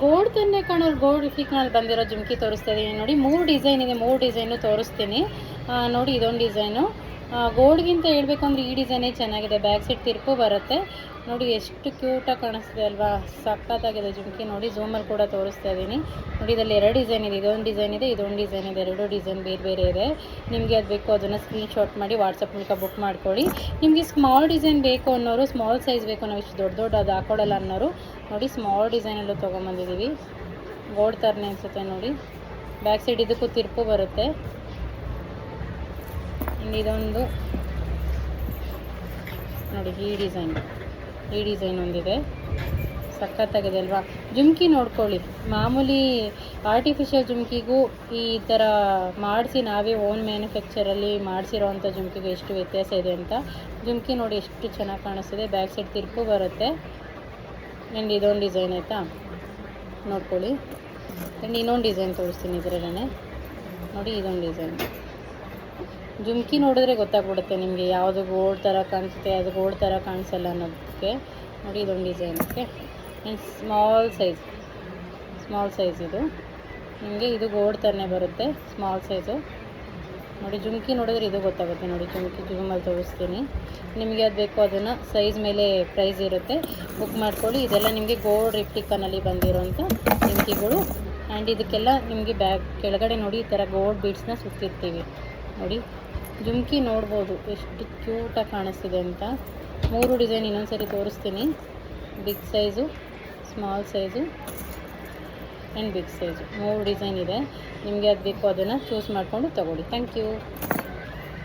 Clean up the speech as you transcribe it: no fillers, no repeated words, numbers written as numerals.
Gold ತನ್ನೇ ಕಾಣೋರು gold ರಿಫ್ಲಿಕ್ನಲ್ಲಿ ಬಂದಿರೋ ಜುಮ್ಕಿ ತೋರಿಸ್ತಾ ಇದ್ದೀನಿ ನೋಡಿ. 3 ಡಿಸೈನ್ ಇದೆ, 3 ಡಿಸೈನು ತೋರಿಸ್ತೀನಿ ನೋಡಿ. ಇದೊಂದು ಡಿಸೈನು ಗೋಲ್ಡ್ಗಿಂತ ಹೇಳ್ಬೇಕು ಅಂದರೆ ಈ ಡಿಸೈನೇ ಚೆನ್ನಾಗಿದೆ. ಬ್ಯಾಕ್ ಸೈಡ್ ತಿರುಪು ಬರುತ್ತೆ ನೋಡಿ, ಎಷ್ಟು ಕ್ಯೂಟಾಗಿ ಕಾಣಿಸ್ತಿದೆ ಅಲ್ವಾ, ಸಖತ್ತಾಗಿದೆ ಜುಮ್ಕಿ ನೋಡಿ. ಝೂಮಲ್ಲಿ ಕೂಡ ತೋರಿಸ್ತಾ ಇದ್ದೀನಿ ನೋಡಿ. ಇದರಲ್ಲಿ 2 ಡಿಸೈನ್ ಇದೆ, ಇದೊಂದು ಡಿಸೈನ್ ಇದೆ, ಇದೊಂದು ಡಿಸೈನ್ ಇದೆ. 2 ಡಿಸೈನ್ ಬೇರೆ ಬೇರೆ ಇದೆ. ನಿಮಗೆ ಅದು ಬೇಕು ಅದನ್ನು ಸ್ಕ್ರೀನ್ಶಾಟ್ ಮಾಡಿ ವಾಟ್ಸಪ್ ಮೂಲಕ ಬುಕ್ ಮಾಡ್ಕೊಳ್ಳಿ. ನಿಮಗೆ ಸ್ಮಾಲ್ ಡಿಸೈನ್ ಬೇಕು ಅನ್ನೋರು, ಸ್ಮಾಲ್ ಸೈಜ್ ಬೇಕು, ನಾವು ಇಷ್ಟು ದೊಡ್ಡ ಅದು ಹಾಕೊಳ್ಳಲ್ಲ ಅನ್ನೋರು ನೋಡಿ, ಸ್ಮಾಲ್ ಡಿಸೈನಲ್ಲೂ ತೊಗೊಂಬಂದಿದ್ದೀವಿ. ಗೋಲ್ಡ್ ಥರನೇ ಅನಿಸುತ್ತೆ ನೋಡಿ. ಬ್ಯಾಕ್ ಸೈಡ್ ಇದಕ್ಕೂ ತಿರುಪು ಬರುತ್ತೆ. ಇದೊಂದು ನೋಡಿ, ಈ ಡಿಸೈನ್ ಒಂದಿದೆ, ಸಖತ್ತಾಗಿದೆ ಅಲ್ವಾ. ಜುಮ್ಕಿ ನೋಡ್ಕೊಳ್ಳಿ, ಮಾಮೂಲಿ ಆರ್ಟಿಫಿಷಿಯಲ್ ಜುಮ್ಕಿಗೂ ಈ ಥರ ಮಾಡಿಸಿ ನಾವೇ ಓನ್ ಮ್ಯಾನುಫ್ಯಾಕ್ಚರಲ್ಲಿ ಮಾಡಿಸಿರೋ ಅಂಥ ಜುಮ್ಕಿಗೂ ಎಷ್ಟು ವ್ಯತ್ಯಾಸ ಇದೆ ಅಂತ. ಜುಮ್ಕಿ ನೋಡಿ ಎಷ್ಟು ಚೆನ್ನಾಗಿ ಕಾಣಿಸ್ತಿದೆ. ಬ್ಯಾಕ್ ಸೈಡ್ ತಿರುಪು ಬರುತ್ತೆ. ಆ್ಯಂಡ್ ಇದೊಂದು ಡಿಸೈನ್ ಆಯಿತಾ, ನೋಡ್ಕೊಳ್ಳಿ. ಆ್ಯಂಡ್ ಇನ್ನೊಂದು ಡಿಸೈನ್ ತೋರಿಸ್ತೀನಿ ಇದರಲ್ಲೇ ನೋಡಿ. ಇದೊಂದು ಡಿಸೈನ್ ಜುಮ್ಕಿ ನೋಡಿದ್ರೆ ಗೊತ್ತಾಗ್ಬಿಡುತ್ತೆ ನಿಮಗೆ ಯಾವುದು ಗೋಲ್ಡ್ ಥರ ಕಾಣಿಸುತ್ತೆ, ಅದು ಗೋಲ್ಡ್ ಥರ ಕಾಣಿಸಲ್ಲ ಅನ್ನೋದಕ್ಕೆ ನೋಡಿ. ಇದೊಂದು design okay. And small size ಇದು ನಿಮಗೆ. ಇದು ಗೋಲ್ಡ್ ಥರನೇ ಬರುತ್ತೆ, ಸ್ಮಾಲ್ ಸೈಜು ನೋಡಿ. ಜುಮ್ಕಿ ನೋಡಿದ್ರೆ ಇದು ಗೊತ್ತಾಗುತ್ತೆ ನೋಡಿ. ಜುಮ್ಮಲ್ಲಿ ತೋರಿಸ್ತೀನಿ. ನಿಮಗೆ ಅದು ಬೇಕು ಅದನ್ನು ಸೈಜ್ ಮೇಲೆ ಪ್ರೈಸ್ ಇರುತ್ತೆ, ಬುಕ್ ಮಾಡ್ಕೊಳ್ಳಿ. ಇದೆಲ್ಲ ನಿಮಗೆ ಗೋಲ್ಡ್ ರಿಪ್ಲಿಕನಲ್ಲಿ ಬಂದಿರೋಂಥ ಜುಮ್ಕಿಗಳು. ಆ್ಯಂಡ್ ಇದಕ್ಕೆಲ್ಲ ನಿಮಗೆ ಬ್ಯಾಗ್ ಕೆಳಗಡೆ ನೋಡಿ ಈ ಥರ ಗೋಲ್ಡ್ ಬೀಡ್ಸ್ನ ಸುತ್ತಿರ್ತೀವಿ ನೋಡಿ. ಜುಮ್ಕಿ ನೋಡ್ಬೋದು ಎಷ್ಟು ಕ್ಯೂಟಾಗಿ ಕಾಣಿಸ್ತಿದೆ ಅಂತ. 3 ಡಿಸೈನ್ ಇನ್ನೊಂದು ಸರಿ ತೋರಿಸ್ತೀನಿ. Big size, small size and big size 3 design ಇದೆ. ನಿಮಗೆ ಅದು ಬೇಕು ಅದನ್ನು ಚೂಸ್ ಮಾಡಿಕೊಂಡು ತೊಗೊಳ್ಳಿ. Thank you.